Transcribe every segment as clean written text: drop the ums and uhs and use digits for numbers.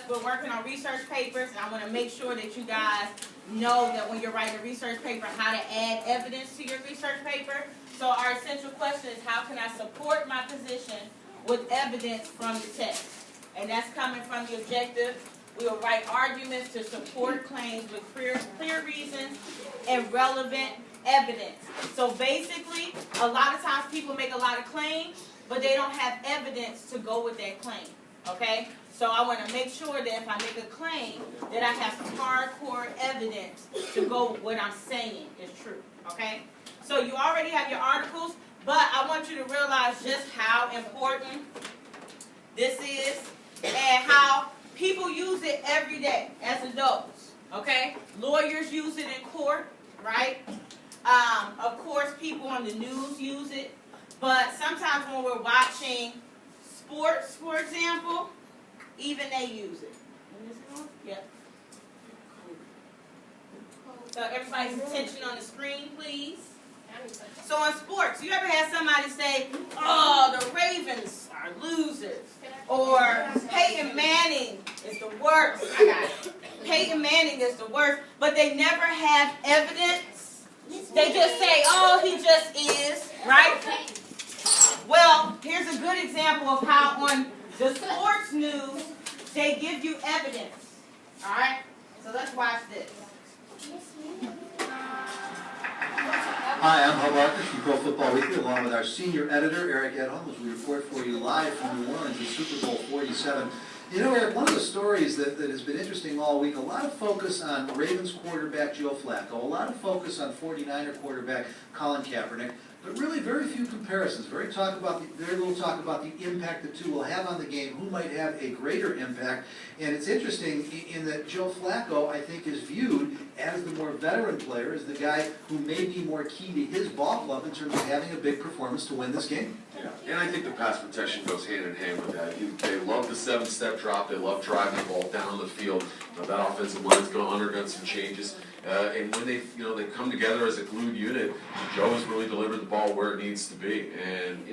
because we're working on research papers, and I want to make sure that you guys know that when you're writing a research paper, how to add evidence to your research paper. So our essential question is, how can I support my position with evidence from the text? And that's coming from the objective. We will write arguments to support claims with clear reasons and relevant evidence. So basically, a lot of times people make a lot of claims, but they don't have evidence to go with that claim. Okay? So I want to make sure that if I make a claim, that I have some hardcore evidence to go with what I'm saying is true. Okay? So you already have your articles, but I want you to realize just how important this is and how people use it every day as adults. Okay? Lawyers use it in court, right? Of course, people on the news use it. But sometimes when we're watching sports, for example, even they use it. Yep. So everybody's attention on the screen, please. So in sports, you ever had somebody say, oh, the Ravens are losers. Or Peyton Manning is the worst. I got it. Peyton Manning is the worst. But they never have evidence. They just say, oh, he just is. Right? Well, here's a good example of how on the sports news, they give you evidence. All right? So let's watch this. Hi, I'm Hub Arthur from Pro Football Weekly, along with our senior editor, Eric Edholm, as we report for you live from New Orleans in Super Bowl 47. You know, Eric, one of the stories that has been interesting all week, a lot of focus on Ravens quarterback Joe Flacco, a lot of focus on 49er quarterback Colin Kaepernick, but really very few comparisons, very little talk about the impact the two will have on the game, who might have a greater impact. And it's interesting in that Joe Flacco, I think, is viewed as the more veteran player, as the guy who may be more key to his ball club in terms of having a big performance to win this game. Yeah, and I think the pass protection goes hand in hand with that. They love the 7-step drop. They love driving the ball down the field. That offensive line's undergone some changes, and when they come together as a glued unit, Joe has really delivered the ball where it needs to be. And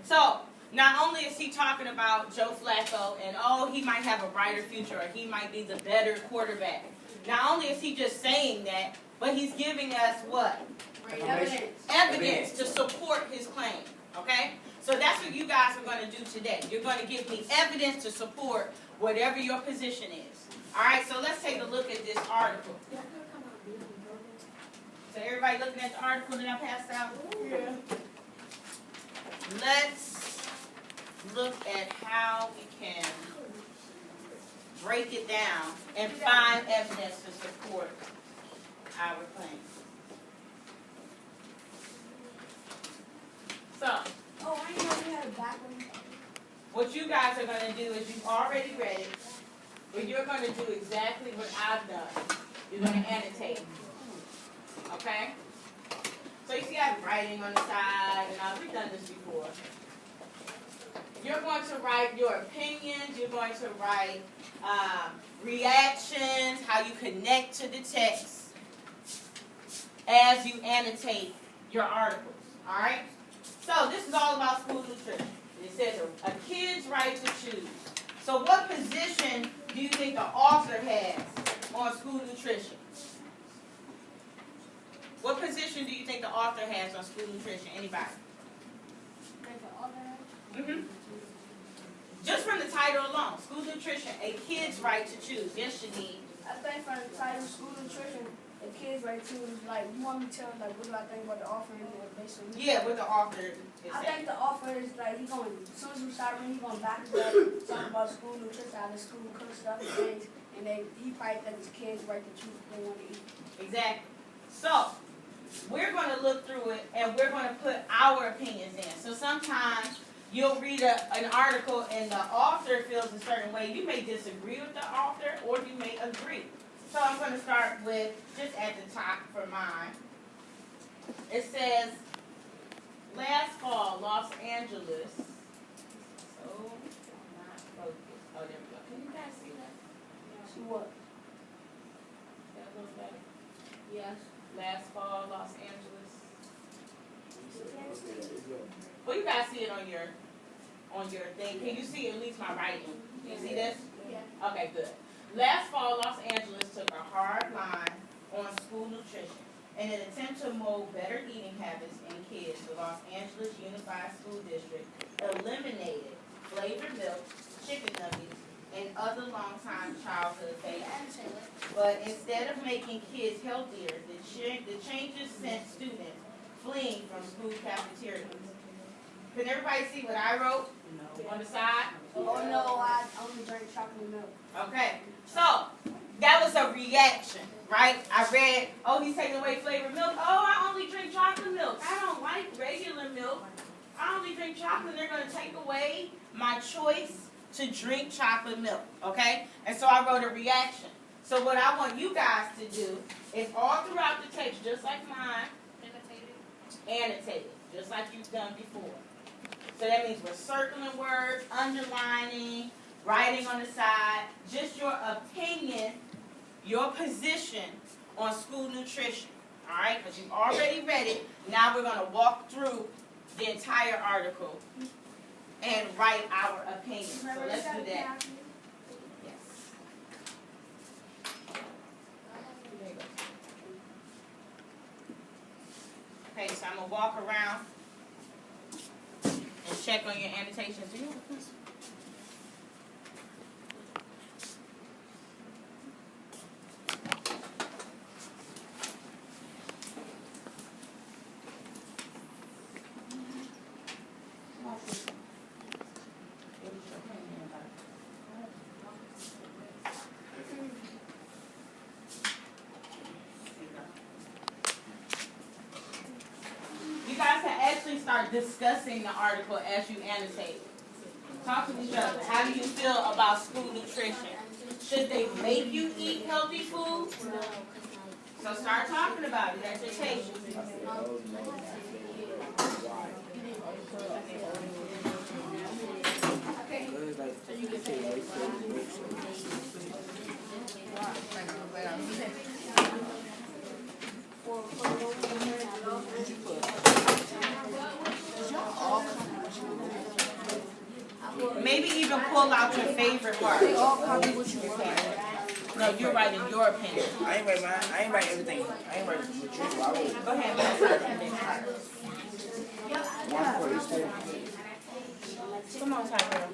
So not only is he talking about Joe Flacco and he might have a brighter future or he might be the better quarterback. Not only is he just saying that, but he's giving us what? Evidence to support his claim. Okay? So that's what you guys are going to do today. You're going to give me evidence to support whatever your position is. All right, so let's take a look at this article. So everybody looking at the article that I passed out? Yeah. Let's look at how we can break it down and find evidence to support our claim. So, I didn't know we had a back one. What you guys are going to do is you've already read it, but you're going to do exactly what I've done. You're going to annotate. Okay? So you see I have writing on the side, and we've done this before. You're going to write your opinions. You're going to write reactions, how you connect to the text as you annotate your articles. All right? So this is all about school nutrition. It says a kid's right to choose. So what position do you think the author has on school nutrition? What position do you think the author has on school nutrition? Anybody? Mm-hmm. Just from the title alone, school nutrition, a kid's right to choose. Yes, Shanique. I think from the title, school nutrition, the kids right to is like, you want me to tell what do I think about the author and basically? Yeah, what the author is I saying. think the author is like, as soon as we start reading, he's going back to that, talking about school nutrition, how the school cooks stuff and things, and he probably thinks his kids right to choose what they want to eat. Exactly. So, we're going to look through it and we're going to put our opinions in. So sometimes you'll read an article and the author feels a certain way. You may disagree with the author or you may agree. So I'm going to start with, just at the top for mine. It says, last fall, Los Angeles. So, I'm not focused. Oh, there we go. Can you guys see that? See what? That a little better? Yes. Last fall, Los Angeles. Well, you guys see it on your on your thing. Can you see at least my writing? Can you see this? Okay, good. Last fall, Los Angeles took a hard line on school nutrition. In an attempt to mold better eating habits in kids, the Los Angeles Unified School District eliminated flavored milk, chicken nuggets, and other long-time childhood favorites. But instead of making kids healthier, the changes sent students fleeing from school cafeterias. Can everybody see what I wrote on the side? Oh no, I only drink chocolate milk. Okay, so that was a reaction, right? I read, oh, he's taking away flavored milk. Oh, I only drink chocolate milk. I don't like regular milk. I only drink chocolate. They're going to take away my choice to drink chocolate milk, okay? And so I wrote a reaction. So what I want you guys to do is all throughout the text, just like mine, annotate it, just like you've done before. So that means we're circling words, underlining, writing on the side, just your opinion, your position on school nutrition, all right? Because you've already read it. Now we're going to walk through the entire article and write our opinion. So let's do that. Yes. Okay, so I'm going to walk around and check on your annotations. Do you have a pencil? You guys can actually start discussing the article as you annotate. Talk to each other. How do you feel about school nutrition? Should they make you eat healthy food? So start talking about it at your table. Maybe even pull out your favorite part. No, you're writing your opinion. I ain't write mine. I ain't write everything. I ain't write nutrition. I wrote Go ahead, man. one for each day. Come on, Tyler.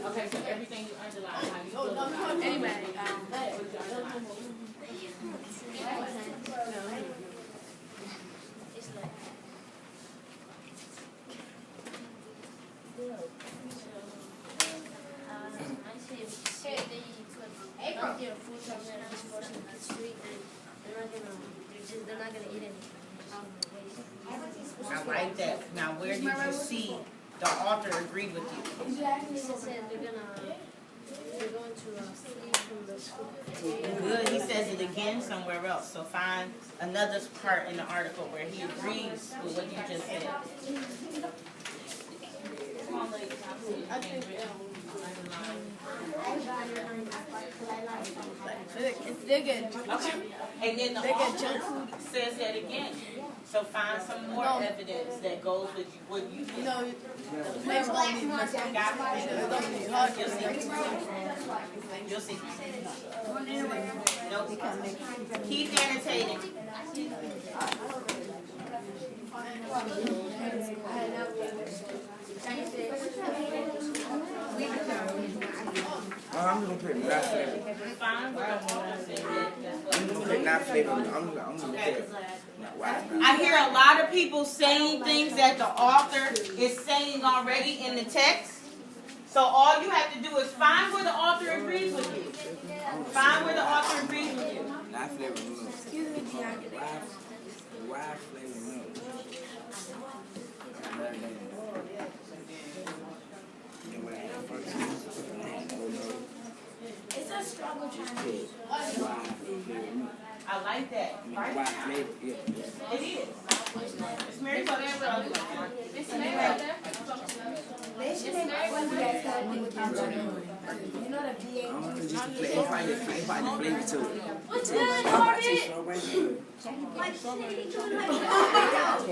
Okay, so everything you underline, how you feel about it. Anyway, they're not gonna eat anything. I like that. Now, where did you see the author agree with you? He said they're going to flee from the school. Good. He says it again somewhere else. So find another part in the article where he agrees with what you just said. Come on, ladies. I think they're good. okay. And then the author says that again. So find some more evidence that goes with what you did. No, You'll see. Nope. Keep annotating. I'm gonna put not flavor. Fine. What I want to say. I'm gonna put not flavor. I'm gonna put I hear a lot of people saying things that the author is saying already in the text. So all you have to do is find where the author agrees with you. Find where the author agrees with you. not flavor milk. Excuse me, why flavor milk? It's a struggle trying to I like Write that. Write it Wide down. flavor, yeah. It is. It's Mary Poppins. It's Mary right there. They should make fun of that kind of thing. You know the VA. I don't know, just the flavor, flavor to it. What's good, Corbett? Can't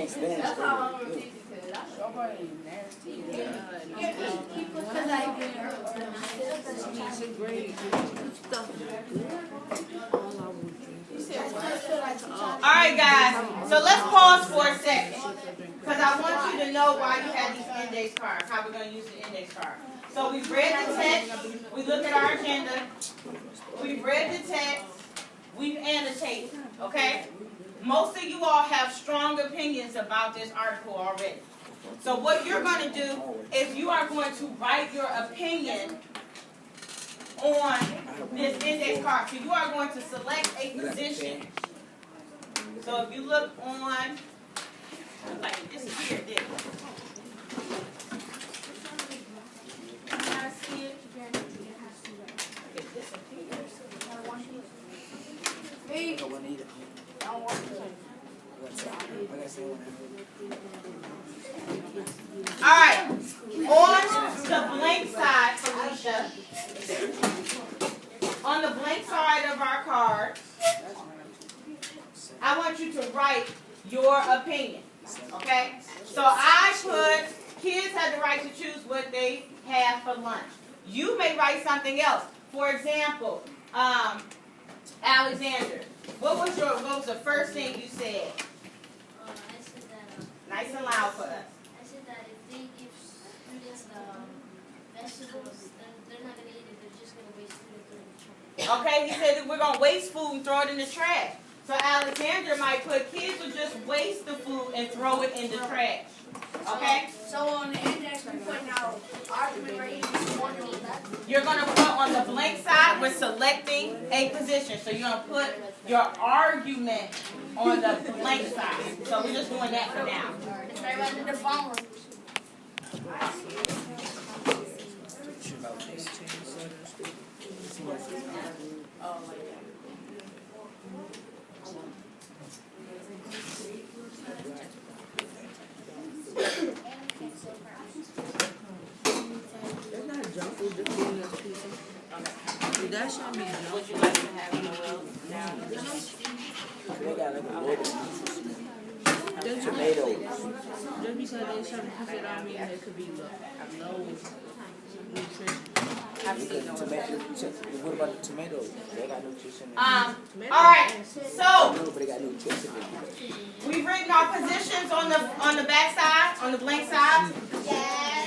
stand That's it. how I'm teaching because strawberry is nasty. Because Alright guys, so let's pause for a second. Because I want you to know why you have these index cards, how we're going to use the index card. So we've read the text, we looked at our agenda, we've read the text, we've annotated, okay? Most of you all have strong opinions about this article already. So what you're going to do is you are going to write your opinion on this index card. So you are going to select a position. So if you look on, like this is here, this. You guys see it? It disappears. me, I wouldn't eat it. I don't want to. Like I said, Alright, on the blank side, Felicia, on the blank side of our card, I want you to write your opinion, okay? So I put, kids have the right to choose what they have for lunch. You may write something else. For example, Alexander, what was the first thing you said? I said that. Nice and loud for us. I said that if they give students vegetables, then they're not gonna eat it. They're just gonna waste food and throw it in the trash. Okay, he said that we're going to waste food and throw it in the trash. So Alexander might put, kids will just waste the food and throw it in the trash. Okay? So on the index, we putting out argument right here. You're going to put on the blank side, we're selecting a position. So you're going to put your argument on the blank side. So we're just doing that for now. It's right under the phone. that's not junk food, just being a pizza. That shouldn't be junk. Would you like to have They got like a little tomatoes. Just because they certain pizza don't mean there could be low nutrition. What about the tomatoes? They got nutrition. all right. So But they got nutrition. we've written our positions on the back side, on the blank side.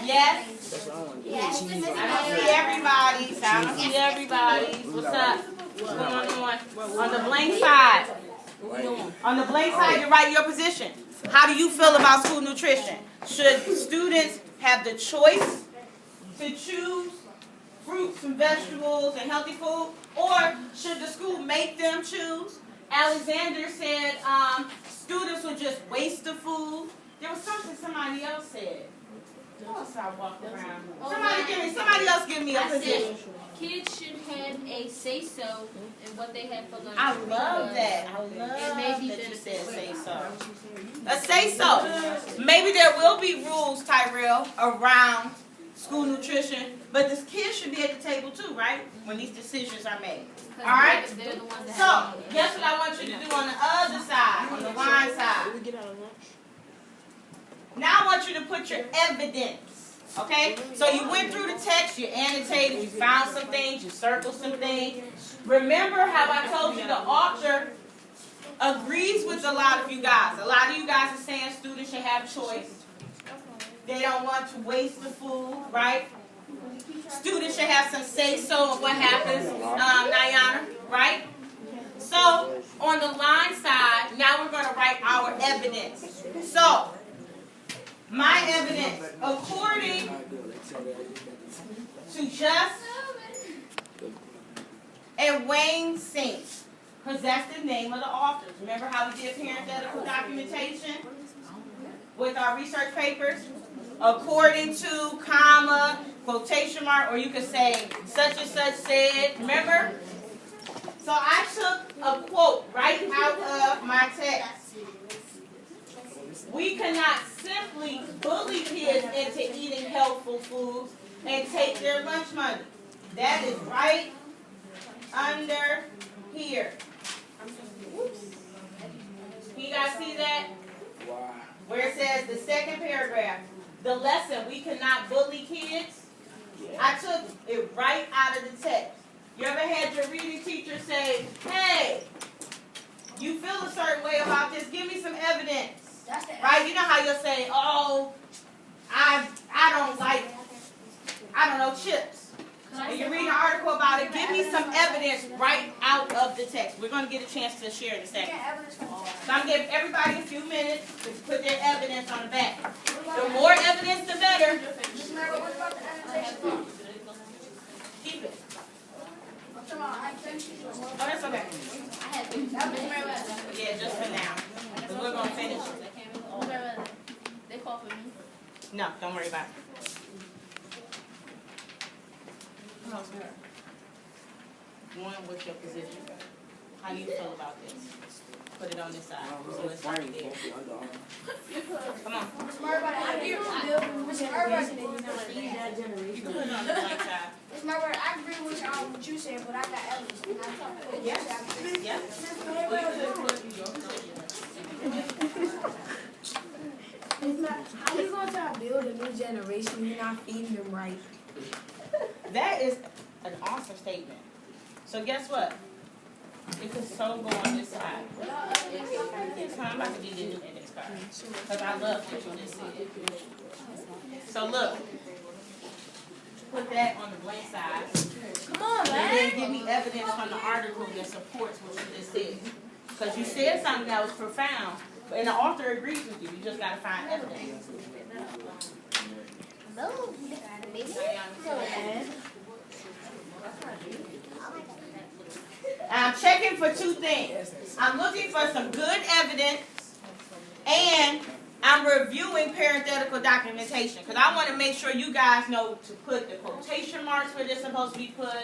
Yes. That's what I want to do. I don't see everybody's. I don't see everybody's. What's up? What's going on? On the blank side. On the blank side, you write your position. How do you feel about school nutrition? Should students have the choice to choose fruits and vegetables and healthy food? Or should the school make them choose? Alexander said students would just waste the food. There was something somebody else said. What else I walked around? Somebody else give me a I position. said kids should have a say-so in what they have for lunch. I love that. I love that you said say so. A say so. Maybe there will be rules, Tyrell, around school nutrition, but the kids should be at the table too, right? When these decisions are made. All right? They're the ones that So, have to eat it. guess what I want you to do on the other side, on the line side. Now I want you to put your evidence, okay? So you went through the text, you annotated, you found some things, you circled some things. Remember how I told you the author agrees with a lot of you guys. A lot of you guys are saying students should have choice. They don't want to waste the food, right? Students should have some say-so of what happens, Nayana, right? So, on the line side, now we're going to write our evidence. So, my evidence, according to Just and Wayne Saints, because that's the name of the authors. Remember how we did parenthetical documentation with our research papers? According to, comma, quotation mark, or you could say such and such said. Remember? So I took a quote right out of my text. We cannot simply bully kids into eating healthful foods and take their lunch money. That is right under here. Can you guys see that? Wow. Where it says the second paragraph, the lesson, we cannot bully kids. I took it right out of the text. You ever had your reading teacher say, hey, you feel a certain way about this, give me some evidence. Right? You know how you'll say, oh, I don't like, chips. And you read an article about it, give me some evidence right out of the text. We're going to get a chance to share in a second. So I'm going to give everybody a few minutes to put their evidence on the back. The more evidence, the better. Keep it. Oh, that's okay. Yeah, just for now. Because we're going to finish. They call for me. No, don't worry about it. One, what's your position? How do you feel about this? Put it on this side. So it's right there. Come on. I agree with You can put it on the blank side. what you said, but I got evidence. Yes. Yes. How you gonna try to build a new generation when you're not feeding them right? That is an awesome statement. So guess what? It could so go on this side. I'm about to give you a new index card. Because I love what you just said. So look. Put that on the blank side. Come on, And then give me evidence from the article that supports what you just said. Because you said something that was profound. And the author agrees with you. You just got to find evidence. No, I'm checking for two things. I'm looking for some good evidence, and I'm reviewing parenthetical documentation because I want to make sure you guys know to put the quotation marks where they're supposed to be put,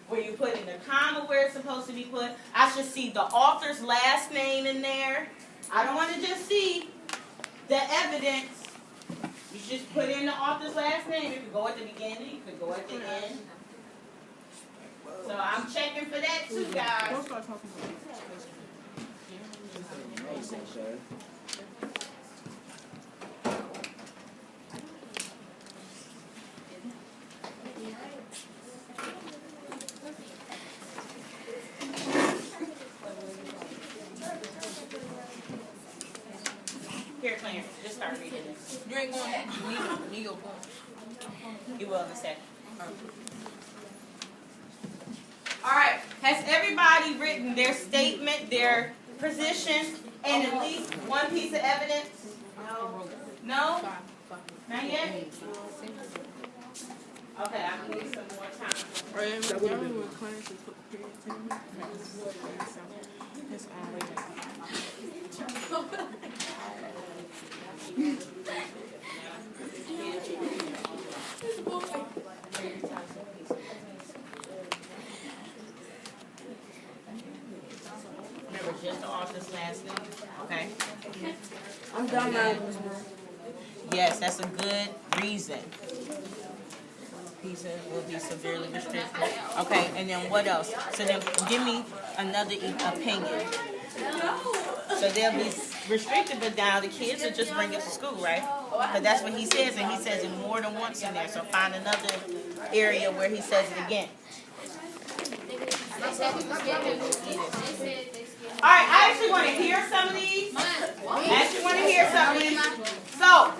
where you put in the comma where it's supposed to be put. I should see the author's last name in there. I don't want to just see the evidence. You just put in the author's last name. It could go at the beginning. It could go at the end. So I'm checking for that too, guys. Here, Clarence, just start reading this. You ain't going to Neo. You will in a second. All right. Has everybody written their statement, their position, and at least one piece of evidence? No? Not yet? Okay, I need some more time. Remember, just the author's last name, okay? I'm done now. Yes, that's a good reason. Pizza will be severely restricted. Okay, and then what else? So then give me another opinion. So they'll be restricted, but now the kids will just bring it to school, right? Because that's what he says, and he says it more than once in there. So find another area where he says it again. All right, I actually want to hear some of these. So,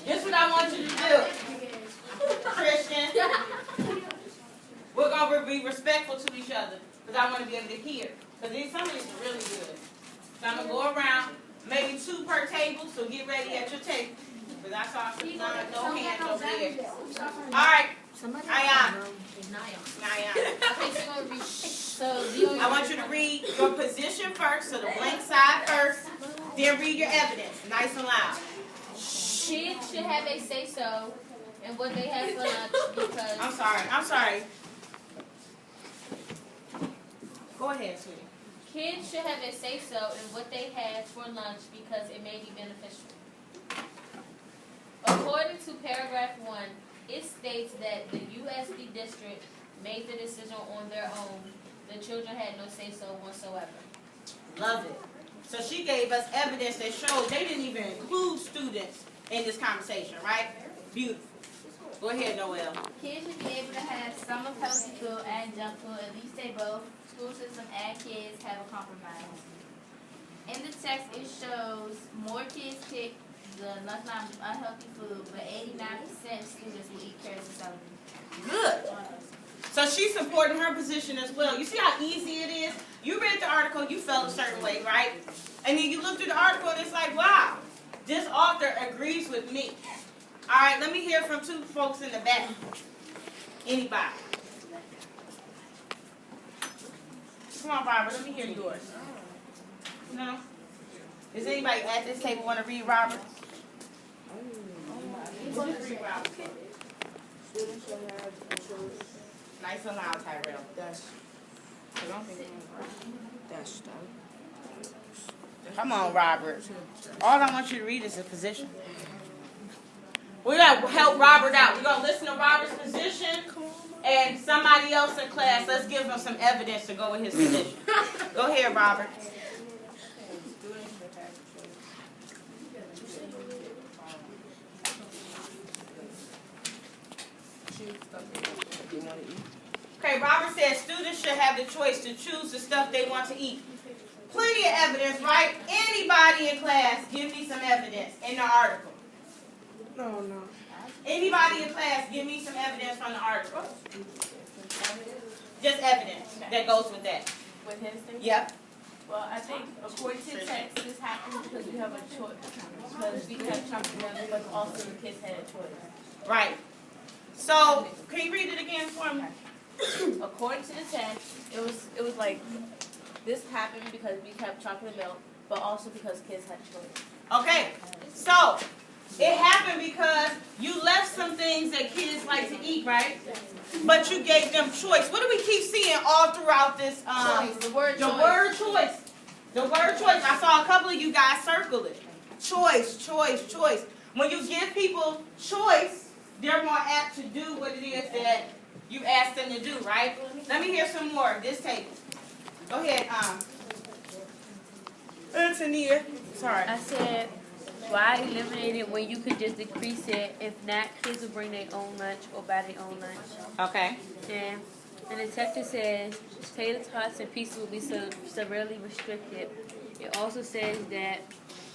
this is what I want you to do, Christian. We're going to be respectful to each other because I want to be able to hear. Because some of these are really good. So I'm going to go around, maybe 2 per table, so get ready at your table. Because I saw some no hands over there. All right, Ayan. I want you to read your position first, so the blank side first, then read your evidence, nice and loud. Kids should have a say-so in what they have for lunch because... I'm sorry. Go ahead, sweetie. Kids should have a say-so in what they have for lunch because it may be beneficial. According to paragraph 1, it states that the USD district made the decision on their own. The children had no say-so whatsoever. Love it. So she gave us evidence that shows they didn't even include students in this conversation, right? Beautiful. Go ahead, Noel. Kids should be able to have some of healthy food and junk food. At least they both. School system and kids have a compromise. In the text, it shows more kids pick the lunchtime unhealthy food, but 89% of students will eat carrots and celery. Good. So she's supporting her position as well. You see how easy it is? You read the article, you felt a certain way, right? And then you look through the article and it's like, wow, this author agrees with me. All right, let me hear from two folks in the back. Anybody? Come on, Robert, let me hear yours. No? Does anybody at this table want to read Robert? Read Robert. Nice and loud, Tyrell. That's Come on, Robert. All I want you to read is a position. We're going to help Robert out. We're going to listen to Robert's position and somebody else in class. Let's give him some evidence to go with his position. Go ahead, Robert. Okay, Robert says students should have the choice to choose the stuff they want to eat. Plenty of evidence, right? Anybody in class, give me some evidence in the article. No. Anybody in class, give me some evidence from the article. Just evidence that goes with that. With his thing? Yep. Well, I think according to the text, this happens because we have a choice. Because we have chocolate milk, but also the kids had a choice. Right. So, can you read it again for me? According to the text, it was like this happened because we kept chocolate milk, but also because kids had a choice. Okay. So, it happened because you left some things that kids like to eat, right? But you gave them choice. What do we keep seeing all throughout this? The word The choice. word choice. The word choice. I saw a couple of you guys circle it. Choice, choice, choice. When you give people choice, they're more apt to do what it is that you ask them to do, right? Let me hear some more of this table. Go ahead, Tania. Sorry. I said, why eliminate it when you could just decrease it? If not, kids will bring their own lunch or buy their own lunch. Okay. And the text says, tater tots and pieces will be severely restricted. It also says that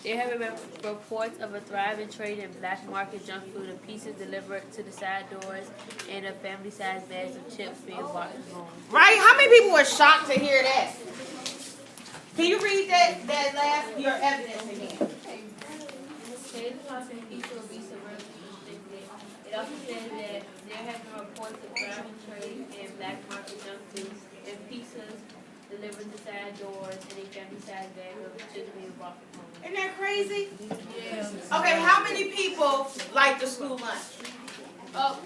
there have been reports of a thriving trade in black market junk food and pieces delivered to the side doors and of family-sized bags of chips being bought at home. Right? How many people were shocked to hear that? Can you read that last, your evidence again? Tater tots and pieces will be severely restricted. It also says that there have been reports of thriving trade in black market junk foods and pieces delivered to side doors and a family-sized bag of chips being bought at home. Isn't that crazy? Yeah. Okay, how many people like the school lunch? Oh,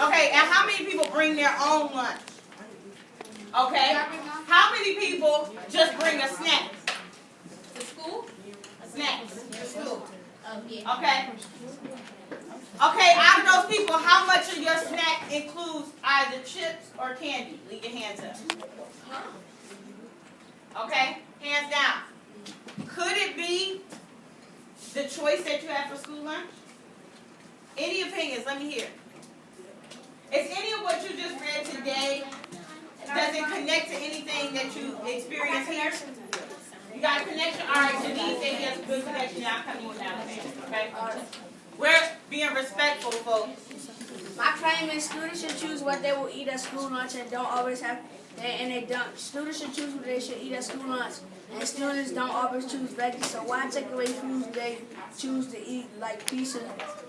Okay, and how many people bring their own lunch? Okay, how many people just bring a snack? to school? Snacks to school. Yeah. Okay. Okay, out of those people, how much of your snack includes either chips or candy? Leave your hands up. Okay, hands down. Could it be the choice that you have for school lunch? Any opinions? Let me hear. Is any of what you just read today, does it connect to anything that you experienced here? You got a connection? All right, Denise said yes, good connection. Now I'm coming with Alabama, okay? We're being respectful, folks. My claim is students should choose what they will eat at school lunch and don't always have, and they don't. Students should choose what they should eat at school lunch, and students don't always choose veggies. So why take away foods they choose to eat, like pizza,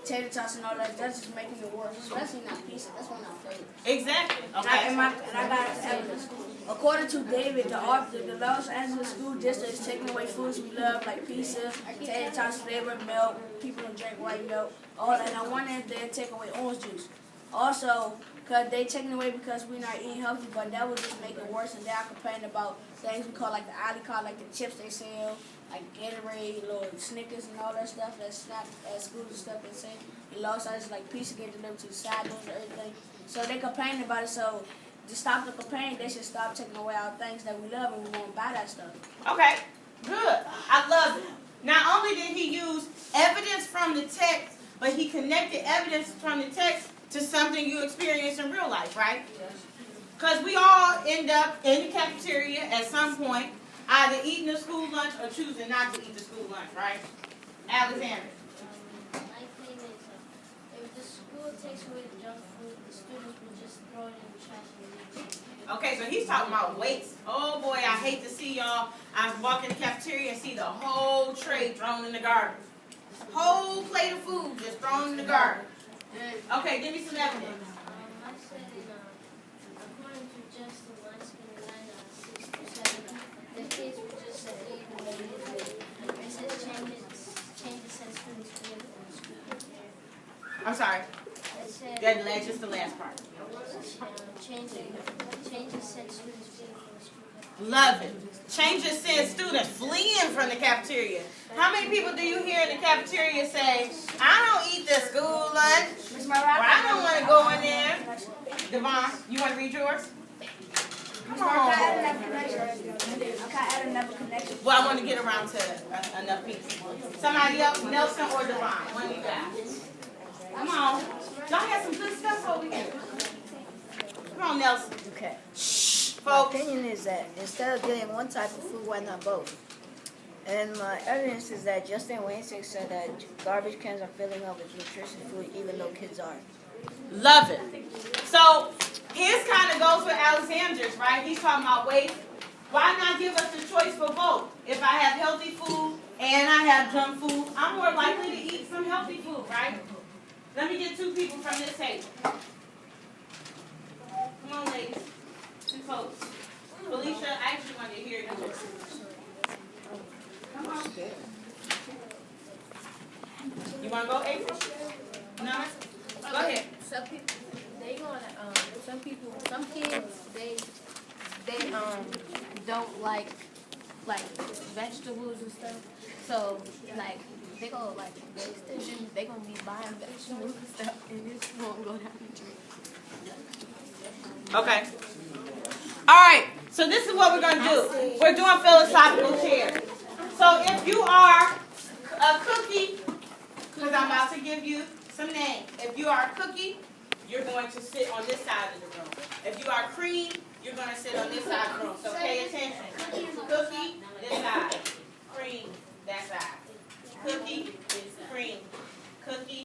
tater tots, and all that? That's just making it worse. Especially not pizza. That's one of my favorites. Exactly. And Okay. I got evidence. According to David, the Los Angeles School District is taking away foods we love, like pizza, tater tots, flavored milk, people who drink white milk, all that. And I wonder if they'll take away orange juice. Also, because they taking away because we're not eating healthy, but that would just make it worse. And then I complain about things we call like the alley card, like the chips they sell, like Gatorade, little Snickers and all that stuff that's not at school and stuff they say. And law size like pizza get delivered to the side doors and everything. So they complaining about it. So to stop the complaining, they should stop taking away our things that we love and we won't buy that stuff. Okay, good. I love it. Not only did he use evidence from the text, but he connected evidence from the text to something you experience in real life, right? Because we all end up in the cafeteria at some point, either eating the school lunch or choosing not to eat the school lunch, right? Alexander. My thing is, if the school takes away the junk food, the students will just throw it in the trash and leave it. Okay, so he's talking about waste. Oh boy, I hate to see y'all. I walk in the cafeteria and see the whole tray thrown in the garbage. Whole plate of food just thrown in the garbage. Okay, give me some evidence. I said according to just the lunch line 6 to 7, the kids would just leave and leave it. It says changes said students feel in the school. I'm sorry. It said Just the last part. changes said students feel in the school. Love it. Changes send students fleeing from the cafeteria. How many people do you hear in the cafeteria say, I don't eat the school lunch, or I don't want to go in there? Devon, you want to read yours? Come on. Well, I want to get around to enough people. Somebody else, Nelson or Devon, one of you guys. Come on. Y'all have some good stuff over here. Come on, Nelson. Okay. Shh, My folks. opinion is that instead of getting one type of food, why not both? And my evidence is that Justin Wayne said that garbage cans are filling up with nutritious food, even though kids are. Love it. So his kind of goes with Alexander's, right? He's talking about waste. Why not give us the choice for both? If I have healthy food and I have junk food, I'm more likely to eat some healthy food, right? Let me get 2 people from this table. Come on, ladies. 2 folks. Felicia, I actually want to hear yours. Come on. You want to go, April? No? Go ahead. Some people, some kids, they don't like vegetables and stuff. So like they go like they gonna be buying vegetables and stuff, and this won't go down the drain. Okay. All right. So this is what we're going to do. We're doing philosophical chair. So if you are a cookie, because I'm about to give you some names. If you are a cookie, you're going to sit on this side of the room. If you are cream, you're going to sit on this side of the room. So pay attention. Cookie, this side. Cream, that side. Cookie, cream. Cookie.